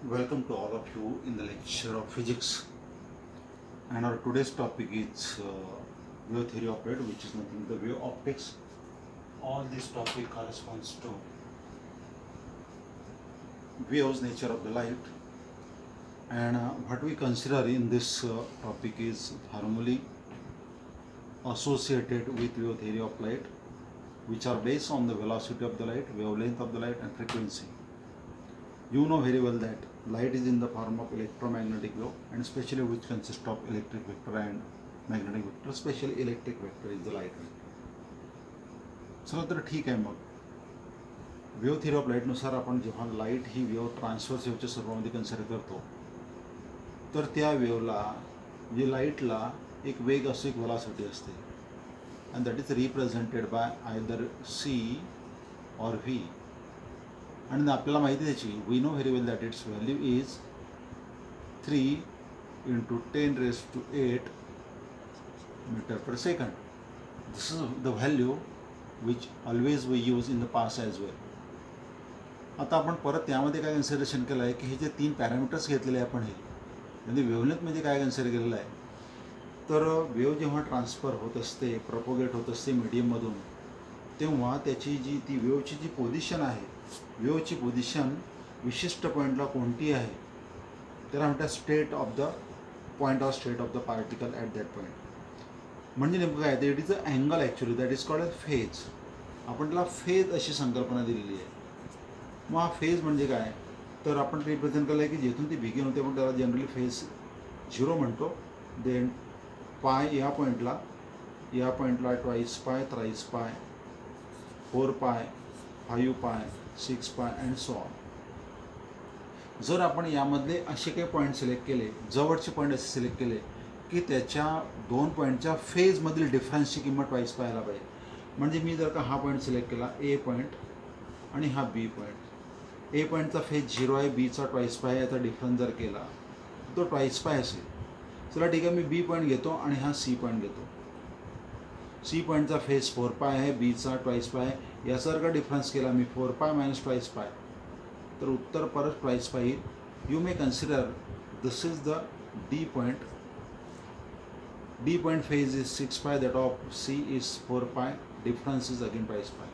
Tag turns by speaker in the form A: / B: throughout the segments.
A: Welcome to all of you in the lecture of physics. And our today's topic is wave theory of light, which is nothing but the wave optics. All this topic corresponds to waves, nature of the light, and what we consider in this topic is formally associated with wave theory of light, which are based on the velocity of the light, wavelength of the light, and frequency. You know very well that light is in the form of electromagnetic wave, and especially which consists of electric vector and magnetic vector. Especially electric vector is the light vector. चला तर ठीक आहे. मग wave theory of लाईटनुसार आपण जेव्हा light ही wave transfers वेव्हच्या स्वरूपामध्ये consider करतो, तर त्या वेव्हला म्हणजे लाईटला एक वेग असतो, एक वेलॉसिटी असते, and that is represented by either C or V. आणि आपल्याला माहिती आहे त्याची, we know very well that its value is 3 × 10⁸ metre per second. This is the value which always we use in the past as well. आता आपण परत त्यामध्ये काय कन्सिडरेशन केलं आहे की हे जे 3 पॅरामीटर्स घेतलेले आहे आपण, हे म्हणजे वेव्हलेंथ म्हणजे काय कन्सिडर केलेलं आहे, तर वेव्ह जेव्हा ट्रान्सफर होत असते, प्रपोगेट होत असते मीडियममधून, तेव्हा त्याची जी ती वेव्हची जी पोझिशन आहे, वेव्हची पोझिशन विशिष्ट पॉईंटला कोणती आहे त्याला म्हणतात state of the point of state of the particle at that point. म्हणजे नेमकं काय ते, it is a angle actually, that is called a phase. आपण त्याला फेज अशी संकल्पना दिलेली आहे. मग हा फेज म्हणजे काय, तर आपण रिप्रेझेंट केलं आहे की जिथून ती बिगिन होते आपण त्याला जनरली फेज 0 म्हणतो. देन पाय या पॉईंटला ट्वाईस पाय, थ्राईस पाय, 4 पाय, 5 पाय, 6 पाय अँड सो ऑन. जर आपण यामधले असे काही पॉईंट सिलेक्ट केले, जवळचे पॉईंट असे सिलेक्ट केले की त्याच्या 2 पॉईंटच्या फेजमधील डिफरन्सची किंमत ट्वाईस पाहायला पाहिजे. म्हणजे मी जर का हा पॉईंट सिलेक्ट केला, ए पॉईंट, आणि हा बी पॉईंट. ए पॉईंटचा फेज 0 आहे, बीचा ट्वाईस पाय, याचा डिफरन्स जर केला तो ट्वाईस पाय असेल. चला ठीक आहे, मी बी पॉईंट घेतो आणि हा सी पॉईंट घेतो. सी पॉईंटचा फेज 4 पाय आहे, बीचा ट्वाईस पाय, याचा जर का डिफरन्स केला मी 4 पाय मायनस ट्वाईस पाय, तर उत्तर परत ट्वाईस पाय येईल. You may consider this is the D point. D point phase is 6 पाय, that of C is 4 pi, difference is again twice pi.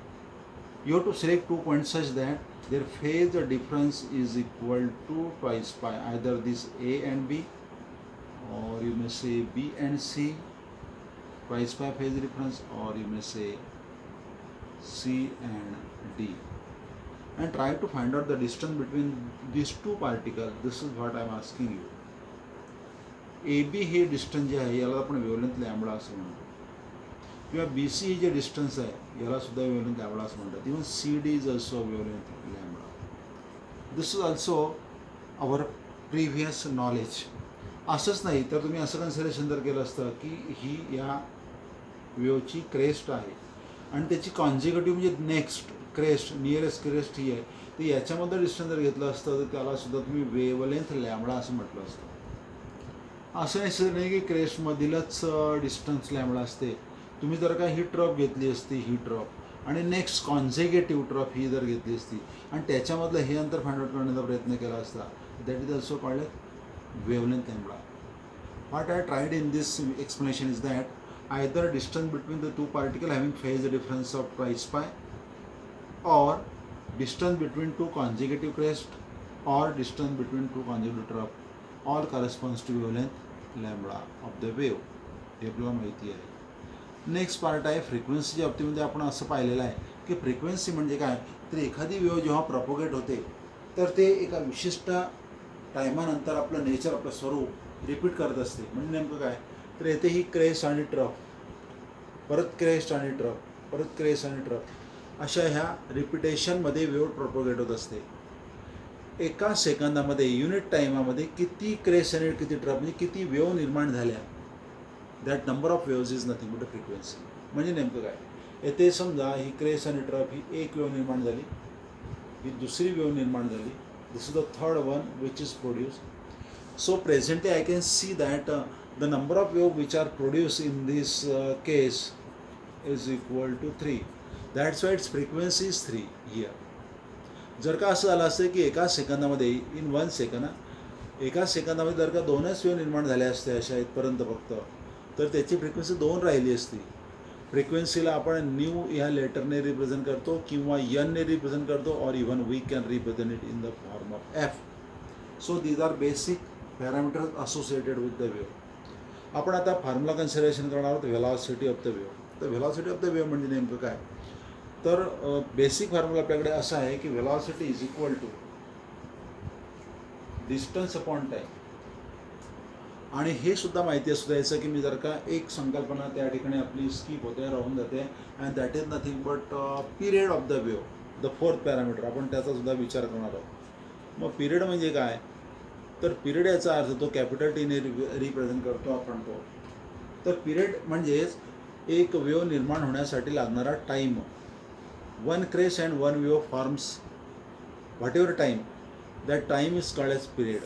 A: You have to select 2 points such that their phase difference is equal to twice pi, either this A and B, or you may say B and C, twice pi phase difference, or you may say C and D, and try to find out the distance between these two particles. This is what I am asking you. A B हे distance जे आहे याला आपण wavelength lambda असं म्हणतो, किंवा B C हे जे डिस्टन्स आहे याला सुद्धा वेव्हलेंथ लॅम्बडा असं म्हणतात. Even C D is also wavelength lambda. This is also our previous knowledge. असंच नाही तर तुम्ही असं कन्सिडरेशन जर केलं असतं की ही या वेव्हची क्रेस्ट आहे आणि त्याची कॉन्झिक्युटिव्ह म्हणजे नेक्स्ट क्रेस्ट, नियरेस्ट क्रेस्ट ही आहे, तर याच्यामध्ये डिस्टन्स जर घेतलं असतं तर त्याला सुद्धा तुम्ही वेव्हलेंथ लॅम्बडा असं म्हटलं असतं. असं नाही की क्रेस्टमधीलच डिस्टन्स लॅम्बडा असते. तुम्ही जर का ही ट्रफ घेतली असती, ही ट्रफ, आणि नेक्स्ट कॉन्झिक्युटिव्ह ट्रफ ही जर घेतली असती आणि त्याच्यामधलं हे अंतर फाइंड आउट करण्याचा प्रयत्न केला असता, that is also called wavelength lambda. What I tried in this explanation is that either distance between the 2 particle having phase difference of twice पाय, or distance between 2 consecutive crest, or distance between 2 consecutive trough, all corresponds to wavelength lambda of the wave. हे आपल्याला माहिती आहे. Next part आहे फ्रिक्वेन्सीच्या बाबतीमध्ये. आपण असं पाहिलेलं आहे की फ्रिक्वेन्सी म्हणजे काय, तर एखादी वेव्ह जेव्हा प्रपोगेट होते तर ते एका विशिष्ट टायमानंतर आपलं नेचर, आपलं स्वरूप रिपीट करत असते. म्हणजे नेमकं काय, तर येथे ही क्रेस्ट आणि ट्रफ, परत क्रेस्ट आणि ट्रफ, परत क्रेस्ट आणि ट्रफ, अशा ह्या रिपिटेशनमध्ये वेव्ह प्रपोगेट होत असते. एका सेकंदामध्ये, युनिट टाईमामध्ये किती क्रेस्ट आणि किती ट्रफ, म्हणजे किती वेव्ह निर्माण झाल्या, that number of waves is nothing but a frequency. म्हणजे नेमकं काय, येथे समजा ही क्रेस्ट आणि ट्रफ ही एक वेव्ह निर्माण झाली, ही दुसरी वेव्ह निर्माण झाली, this is the third one which is produce. So presently I can see that the number of wave which are produce in this case is equal to 3. That's why its frequency is 3 here. जर का असं झालं असतं की एका सेकंदामध्ये in 1 second एका सेकंदामध्ये जर का 2च वेव्ह निर्माण झाल्या असत्या अशा इथपर्यंत फक्त, तर त्याची फ्रिक्वेन्सी 2 राहिली असती. फ्रिक्वेन्सीला आपण न्यू ह्या लेटरने रिप्रेझेंट करतो किंवा एनने रिप्रेझेंट करतो, और even we can represent it in the form of F. So these are basic parameters associated with the wave. आपण आता फॉर्म्युला कन्सिडरेशन करणार आहोत व्हेलॉसिटी ऑफ द वेव्ह. तर व्हेलॉसिटी ऑफ द वेव्ह म्हणजे नेमकं काय, तर बेसिक फॉर्म्युला आपल्याकडे असा आहे की velocity is equal to distance upon time. आणि हे सुद्धा माहिती असू द्यायचं की मी जर का एक संकल्पना त्या ठिकाणी आपली स्किप होते, राहून जाते, and that is nothing but period of the wave, the fourth parameter. आपण त्याचा सुद्धा विचार करणार आहोत. मग पिरियड म्हणजे काय, तर पिरियड याचा अर्थ तो कॅपिटल टीने रिप्रेझेंट करतो आपण तो. तर पिरियड म्हणजेच एक वेव्ह निर्माण होण्यासाठी लागणारा time. One crest and one wave forms whatever time, that time is called as period.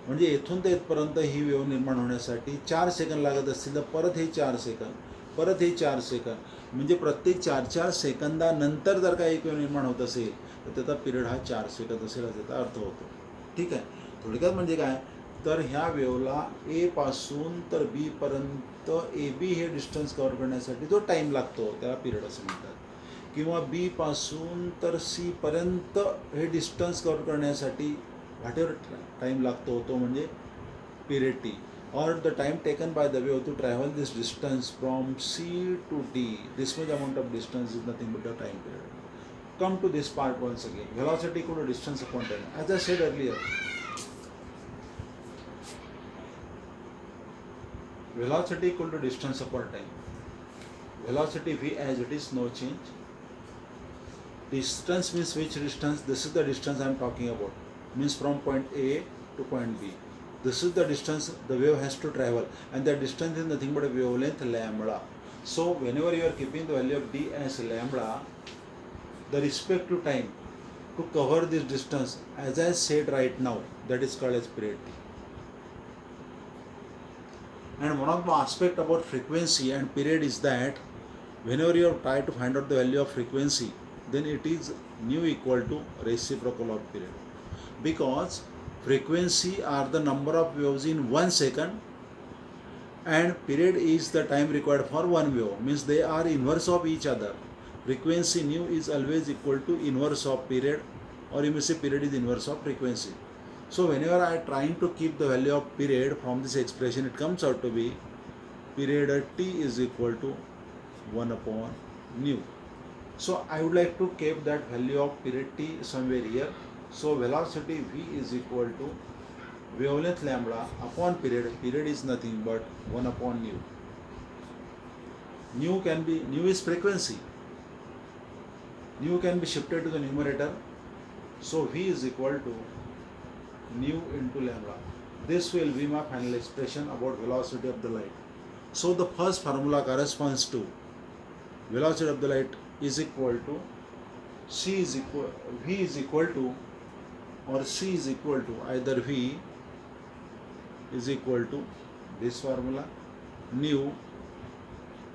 A: म्हणजे येथून ते इथपर्यंत ही वेव्ह निर्माण होण्यासाठी 4 सेकंद लागत असतील, तर परत हे 4 सेकंद, परत हे 4 सेकंद, म्हणजे प्रत्येक 4-4 सेकंदानंतर जर का एक वेव्ह निर्माण होत असेल तर त्याचा पिरियड हा 4 सेकंद असेल असा त्याचा अर्थ होतो. ठीक आहे. थोडक्यात म्हणजे काय, तर ह्या वेव्हला ए पासून तर बी पर्यंत ए बी हे डिस्टन्स कव्हर करण्यासाठी जो टाईम लागतो त्याला पिरियड असं म्हणतात. किंवा बी पासून तर सी पर्यंत हे डिस्टन्स कव्हर करण्यासाठी व्हॉट एव्हर टाईम लागतो तो म्हणजे पिरियड टी. और the time taken by the wave to travel this distance from C to D, this much amount of distance is nothing but the time period. Come to this part once again. Velocity equal to distance upon time. As I said earlier, velocity equal to distance upon time. Velocity v as it is, no change. Distance means which distance? This is the distance I am talking about. Means from point A to point B. This is the distance the wave has to travel, and that distance is nothing but a wavelength lambda. So whenever you are keeping the value of d as lambda, the respective time to cover this distance, as I said right now, that is called as period. And one of the aspect about frequency and period is that whenever you try to find out the value of frequency, then it is nu equal to reciprocal of period, because frequency are the number of waves in 1 second and period is the time required for one wave, means they are inverse of each other. Frequency nu is always equal to inverse of period, or you may say period is inverse of frequency. So whenever I am trying to keep the value of period from this expression, it comes out to be period t is equal to 1 upon nu. So I would like to keep that value of period t somewhere here. So velocity v is equal to wavelength lambda upon period. Period is nothing but 1 upon nu. Nu is frequency. Nu can be shifted to the numerator. So v is equal to nu into lambda. This will be my final expression about velocity of the light. So the first formula corresponds to velocity of the light is equal to v is equal to, or c is equal to either v is equal to this formula nu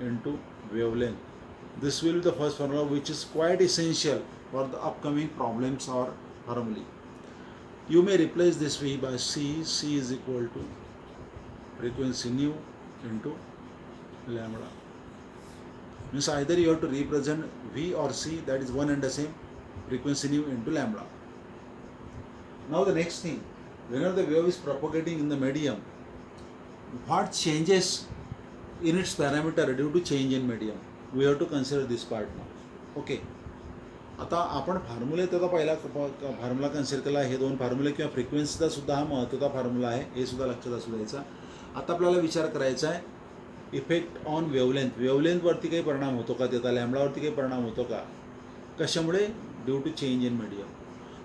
A: into wavelength. This will be the first formula, which is quite essential for the upcoming problems or formulae. You may replace this v by c. C is equal to frequency nu into lambda. Means either you have to represent v or c, that is one and the same, frequency nu into lambda. Now the next thing, whenever the wave is propagating in the medium, what changes in its parameter due to change in medium? We have to consider this part now. Okay. आता आपण फॉर्म्युले त्याचा पहिला formula consider केला. हे दोन फॉर्म्युले किंवा फ्रिक्वेन्सीचा सुद्धा हा महत्त्वाचा फॉर्म्युला आहे, हे सुद्धा लक्षात असू द्यायचा. आता आपल्याला विचार करायचा आहे इफेक्ट ऑन वेवलेंथ. वेवलेंथवरती काही परिणाम होतो का त्याचा, लॅम्बडावरती काही परिणाम होतो का, कशामुळे, due to change in medium.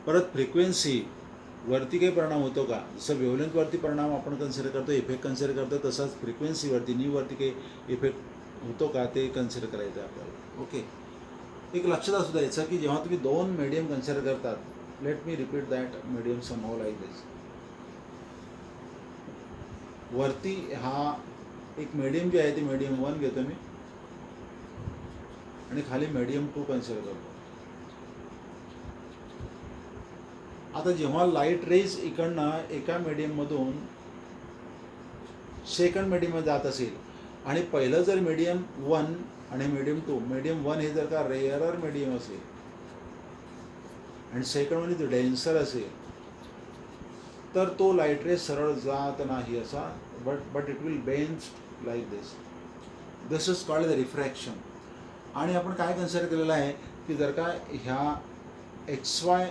A: परत फ्रिक्वेन्सीवरती काही परिणाम होतो का, जसं वेवलेंथवरती परिणाम आपण कन्सिडर करतो, इफेक्ट कन्सिडर करतो, तसंच फ्रिक्वेन्सीवरती न्यूवरती काही इफेक्ट होतो का ते कन्सिडर करायचं आहे आपल्याला. ओके. एक लक्षात असू द्यायचं की जेव्हा तुम्ही दोन मीडियम कन्सिडर करतात, let me repeat that medium somehow like this. वरती हा एक मीडियम जे आहे ते मीडियम 1 घेतो मी, आणि खाली मीडियम 2 कन्सिडर करतो. आता जेव्हा लाईट रेज इकडनं एका मीडियममधून सेकंड मीडियममध्ये जात असेल आणि पहिलं जर मीडियम 1 आणि मीडियम 2, मीडियम 1 हे जर का रेअरर मीडियम असेल आणि सेकंड वन इज डेन्सर असेल तर तो लाईट रेज सरळ जात नाही असा, but it will bend like this is called the refraction. आणि आपण काय कन्सिडर केलेलं आहे की जर का ह्या XY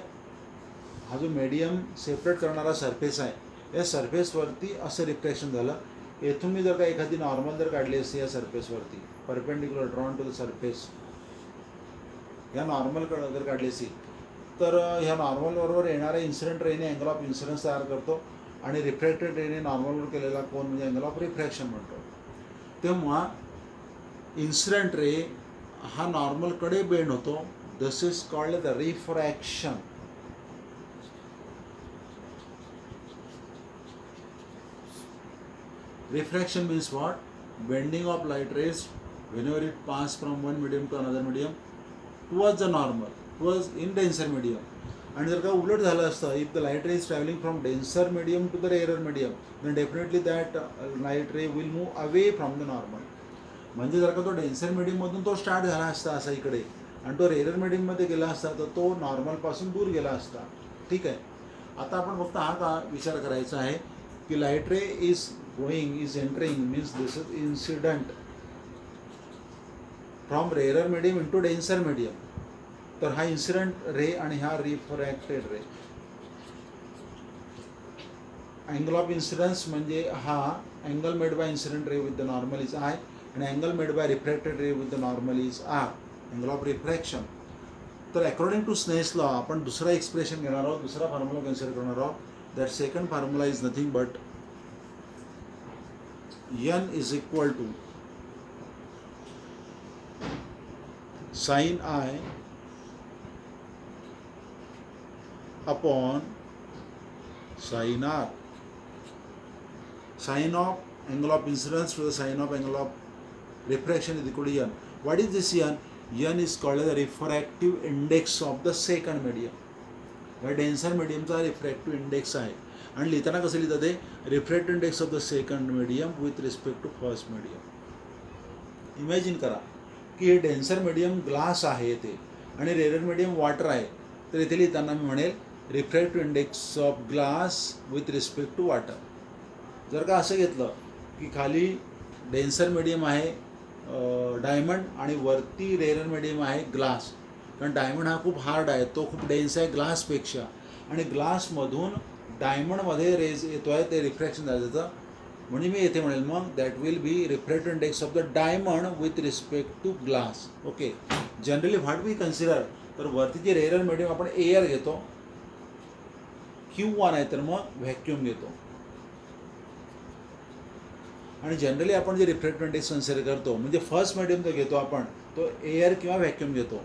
A: हा जो मीडियम सेपरेट करणारा सरफेस आहे या सरफेसवरती असं रिफ्रॅक्शन झालं. येथून मी जर का एखादी नॉर्मल जर काढली असते या सरफेसवरती perpendicular drawn to the surface, या नॉर्मल जर काढली असती तर ह्या नॉर्मलबरोबर येणाऱ्या इन्सिडेंट रेने अँगल ऑफ इन्सिडन्स तयार करतो आणि रिफ्रॅक्टेड रेने नॉर्मलवर केलेला कोन म्हणजे अँगल ऑफ रिफ्रॅक्शन म्हणतो. तेव्हा इन्सिडेंट रे हा नॉर्मलकडे बेंड होतो. This is called the refraction. Refraction means what? Bending of light rays whenever it passes from one medium to another medium towards the normal, towards in denser medium. आणि जर का उलट झालं असतं, if the light ray is traveling from denser medium to the rarer medium, then definitely that light ray will move away from the normal. म्हणजे जर का तो डेन्सर मीडियममधून तो स्टार्ट झाला असता असा इकडे आणि तो रेरर मीडियममध्ये गेला असता तर तो नॉर्मलपासून दूर गेला असता. ठीक आहे. आता आपण फक्त हा का विचार करायचा आहे की light ray is entering means this is incident from rarer medium into denser medium. तर हा इन्सिडेंट रे आणि हा refracted ray. Angle of incidence म्हणजे हा angle made by incident ray with the normal is i आणि angle made by refracted ray with the normal is r, angle of refraction. तर according to Snell's law आपण दुसरा expression घेणार आहोत, दुसरा formula consider करणार आहोत. That second formula is nothing but n is equal to sin I upon sin R. Sin of angle of incidence to the sin of angle of refraction is equal to n. What is this n? N is called as the refractive index of the second medium. या denser मीडियमचा refractive index आहे आणि लिहिताना कसं लिहितात ते refractive index of the second medium with respect to first medium. Imagine करा की हे डेन्सर मीडियम ग्लास आहे येथे आणि रेरर मीडियम वॉटर आहे, तर इथे लिहिताना मी म्हणेल refractive index of glass with respect to water. जर का असं घेतलं की खाली डेन्सर मीडियम आहे डायमंड आणि वरती रेरर मीडियम आहे ग्लास, कारण डायमंड हा खूप हार्ड आहे, तो खूप डेन्स आहे ग्लासपेक्षा आणि ग्लासमधून डायमंडमध्ये रेज येतो आहे, ते रिफ्रॅक्शन झालं जातं. म्हणजे मी येथे म्हणेल मग that will be refractive index of the diamond with respect to glass. Okay. Generally what we consider, तर वरती जे रेरर मीडियम आपण एअर घेतो किंवा नाही तर मग व्हॅक्यूम घेतो आणि जनरली आपण जे रिफ्रॅक्टिव्ह इंडेक्स कन्सिडर करतो म्हणजे फर्स्ट मीडियम जो घेतो आपण तो एअर किंवा व्हॅक्यूम घेतो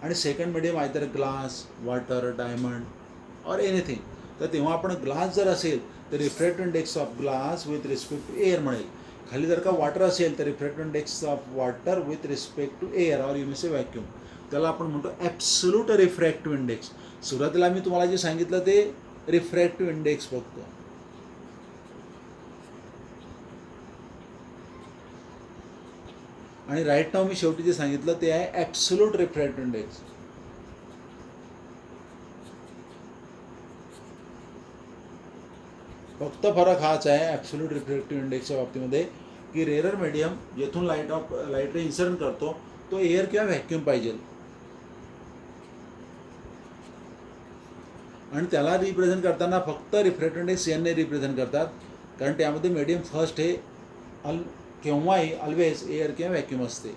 A: आणि सेकंड मीडियम आहे तर ग्लास, वॉटर, डायमंड और एनिथिंग. तर तेव्हा आपण ग्लास जर असेल तर refractive index of glass with respect to air म्हणेल. खाली जर का वॉटर असेल तर refractive index of water with respect to air और यू मे से व्हॅक्यूम. त्याला आपण म्हणतो ॲब्सोल्यूट रिफ्रॅक्टिव्ह इंडेक्स. सुरुवातीला मी तुम्हाला जे सांगितलं ते रिफ्रॅक्टिव्ह इंडेक्स फक्त. आणि राईट नाव मी शेवटी जे सांगितलं ते आहे ॲब्सोल्यूट रिफ्रॅक्टिव्ह इंडेक्स. फक्त फरक हाच आहे ॲब्सोल्यूट रिफ्रॅक्टिव्ह इंडेक्सच्या बाबतीमध्ये की रेरर मीडियम येथून लाईट रे इन्सिडेंट करतो तो एअर किंवा व्हॅक्यूम पाहिजे आणि त्याला रिप्रेझेंट करताना फक्त रिफ्रॅक्टिव्ह इंडेक्स एनने रिप्रेझेंट करतात, कारण त्यामध्ये मीडियम फर्स्ट हे केव्हाही ऑलवेज एअर किंवा व्हॅक्यूम असते.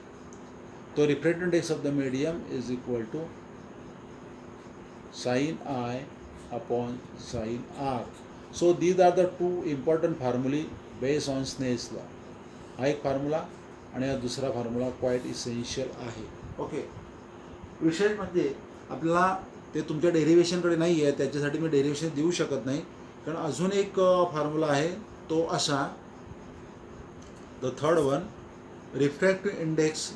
A: तो refractive index of the medium is equal to sine i upon sine r. So these are the two important formulae based on Snell's law. हा एक फॉर्म्युला आणि हा दुसरा फॉर्म्युला क्वाईट इसेन्शियल आहे. Okay. विषय म्हणजे आपल्याला ते तुमच्या डेरिव्हेशनकडे नाही आहे, त्याच्यासाठी मी डेरिव्हेशन देऊ शकत नाही, कारण अजून एक फॉर्म्युला आहे तो असा. The third one, refractive index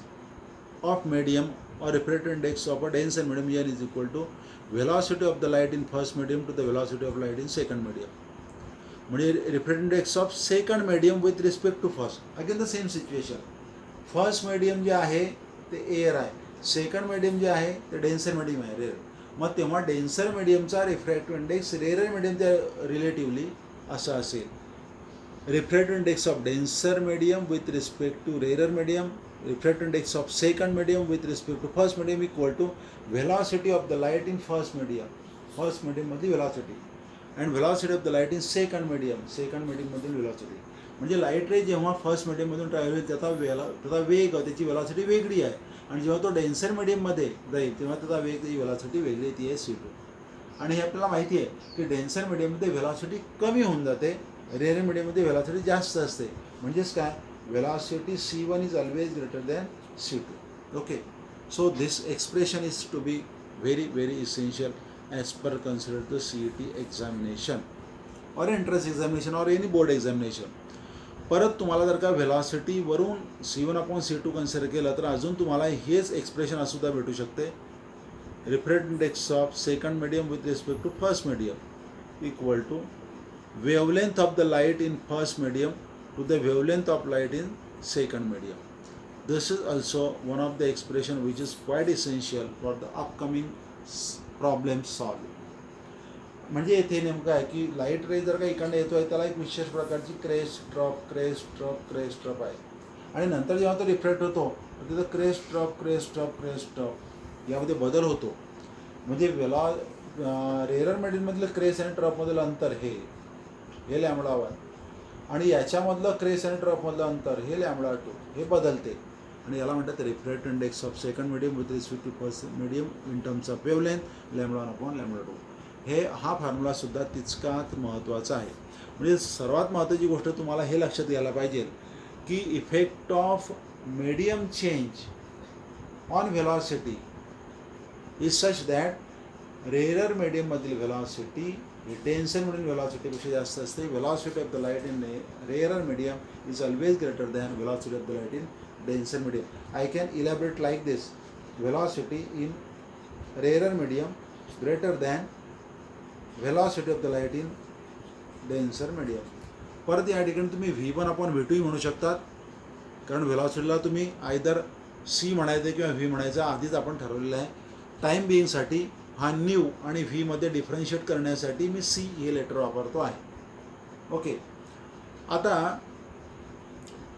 A: of medium और refractive index of a denser medium n is equal to velocity of the light in first medium to the velocity of light in second medium. म्हणजे refractive index of second medium with respect to first. Again the same situation. First medium जे आहे ते air आहे, second medium जे आहे ते denser medium आहे, rare. मग तेव्हा डेन्सर मीडियमचा रिफ्रॅक्टिव्ह इंडेक्स रेअर मीडियमच्या रिलेटिव्हली असा असेल. Refractive index of denser medium with respect to rare medium, refractive index of second medium with respect to first medium equal to velocity of the light in first medium, first मीडियममधली velocity, and velocity of the light in second medium, second मीडियममधील velocity. म्हणजे light ray जेव्हा first मीडियममधून travel होईल त्याचा वेग, त्याची velocity वेगळी आहे. आणि जेव्हा तो डेन्सर मीडियममध्ये जाईल तेव्हा त्याचा वेग, त्याची व्हेलॉसिटी वेगळी, ती आहे C2. आणि हे आपल्याला माहिती आहे की डेन्सर मीडियममध्ये व्हेलॉसिटी कमी होऊन जाते, रेअर मीडियममध्ये व्हेलॉसिटी जास्त असते. म्हणजेच काय, velocity C1 is always greater than C2. Okay, so this expression is to be very very essential as per consider the CET examination और एंट्रन्स एक्झामिनेशन और एनी बोर्ड एक्झामिनेशन. परत तुम्हाला जर का व्हेलॉसिटीवरून C1/C2 कन्सिडर केलं तर अजून तुम्हाला हेच एक्सप्रेशन सुद्धा भेटू शकते. Refractive index of second medium with respect to first medium equal to wavelength of the light in first medium to the wavelength of light in second medium. This is also one of the expression which is quite essential for the upcoming problem solve. म्हणजे येथे नेमकं आहे की light रे जर का इकडनं येतो आहे त्याला एक विशेष प्रकारची क्रेस्ट ड्रॉप आहे. आणि नंतर जेव्हा तो रिफ्रॅक्ट होतो तिथं क्रेस्ट ड्रॉप यामध्ये बदल होतो. म्हणजे रेअर मीडियममधलं क्रेस आणि ड्रॉपमधलं अंतर हे λ1 आणि याच्यामधलं क्रेस आणि ड्रॉपमधलं अंतर हे λ2 हे बदलते. आणि याला म्हणतात refractive index of second medium with respect to first medium in terms of wavelength λ1/λ2. हा फॉर्म्युलासुद्धा तितकाच महत्त्वाचा आहे. म्हणजे सर्वात महत्त्वाची गोष्ट तुम्हाला हे लक्षात घ्यायला पाहिजे की effect of medium change on velocity is such that rare मीडियममधील व्हेलॉसिटी ही डेन्सर मीडियम व्हेलॉसिटीपेक्षा जास्त असते. Velocity of the light in rare medium is always greater than velocity of the light in denser medium. I can elaborate like this: velocity in rare medium greater than velocity of the light in denser medium. परत या ठिकाणी तुम्ही V1/V2 म्हणू शकतात, कारण व्हेलॉसिटीला तुम्ही either C म्हणायचं किंवा V म्हणायचं आधीच आपण ठरवलेलं आहे. टाईम बिईंगसाठी हा न्यू आणि व्हीमध्ये डिफरन्शिएट करण्यासाठी मी C हे लेटर वापरतो आहे. ओके, आता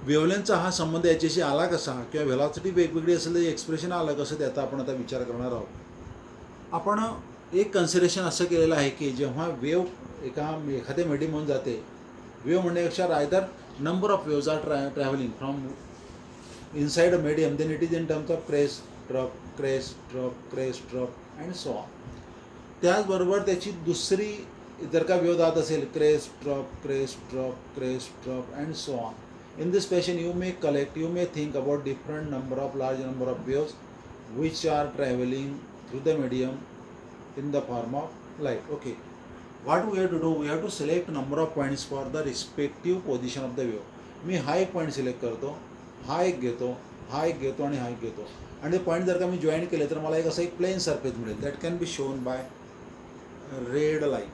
A: वेवलेंथचा हा संबंध याच्याशी आला कसा, किंवा व्हेलॉसिटी वेगवेगळी असेल तर एक्सप्रेशन आलं कसं, त्याचा आपण आता विचार करणार आहोत. आपण एक कन्सिडरेशन असं केलेलं आहे की जेव्हा वेव एखाद्या मीडियममधून जाते, वेव म्हणण्यापेक्षा rather number of waves are travelling from inside a medium, then it is in terms of crest drop and so on. त्याचबरोबर त्याची दुसरी जर का वेव जात असेल crest drop and so on. In this fashion you may think about different large number of waves which are traveling through the medium in the form of light. Okay, what we have to do, we have to select number of points for the respective position of the wave. मी हा एक point select करतो, हा एक घेतो आणि हा एक घेतो, आणि ते पॉईंट जर का मी जॉईन केले तर मला एक असं एक प्लेन सरफेस मिळेल. That can be shown by red line.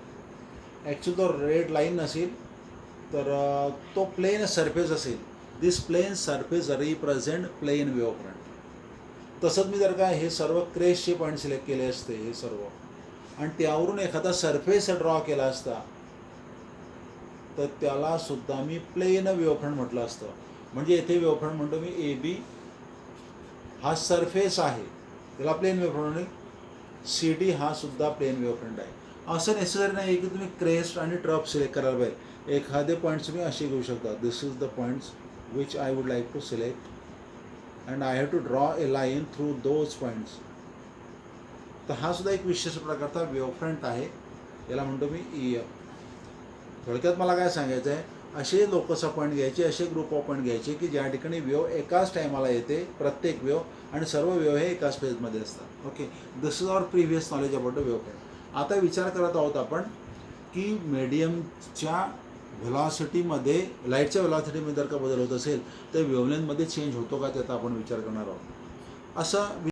A: Actually तो रेड लाईन नसेल तर तो प्लेन सरफेस असेल. This plane surface represent plane wave front. तसंच मी जर का हे सर्व क्रेस्टचे पॉईंट सिलेक्ट केले असते हे सर्व, आणि त्यावरून एखादा सरफेस ड्रॉ केला असता तर त्याला सुद्धा मी प्लेन वेव्ह फ्रंट म्हटलं असतं. म्हणजे येथे वेव्ह फ्रंट म्हणतो मी AB, हा सरफेस आहे त्याला प्लेन वेव्ह फ्रंट, आणि CD हा सुद्धा प्लेन वेव्ह फ्रंट आहे. असं नेसेसरी नाही की तुम्ही क्रेस्ट आणि ट्रफ सिलेक्ट करायला पाहिजे. एखादे पॉईंट्स तुम्ही असे घेऊ शकता. This is the points which I would like to select and I have to draw a line through those points. तर हा सुद्धा एक विशेष प्रकारचा वेव्ह फ्रंट आहे, याला म्हणतो मी EF. थोडक्यात मला काय सांगायचं आहे, असे लोकसं पॉईंट घ्यायचे, असे ग्रुप ऑफ पॉईंट घ्यायचे की ज्या ठिकाणी वेव्ह एकाच टायमाला येते, प्रत्येक वेव्ह, आणि सर्व वेव्ह हे एकाच फेजमध्ये असतात. Okay, this is our previous knowledge about the wave front. आता विचार करत आहोत आपण की मीडियमच्या व्हेलॉसिटीमध्ये, लाईटच्या व्हेलॉसिटीमध्ये जर का बदल होत असेल तर वेव्हलेंथमध्ये चेंज होतो का, त्याचा आपण विचार करणार आहोत. असं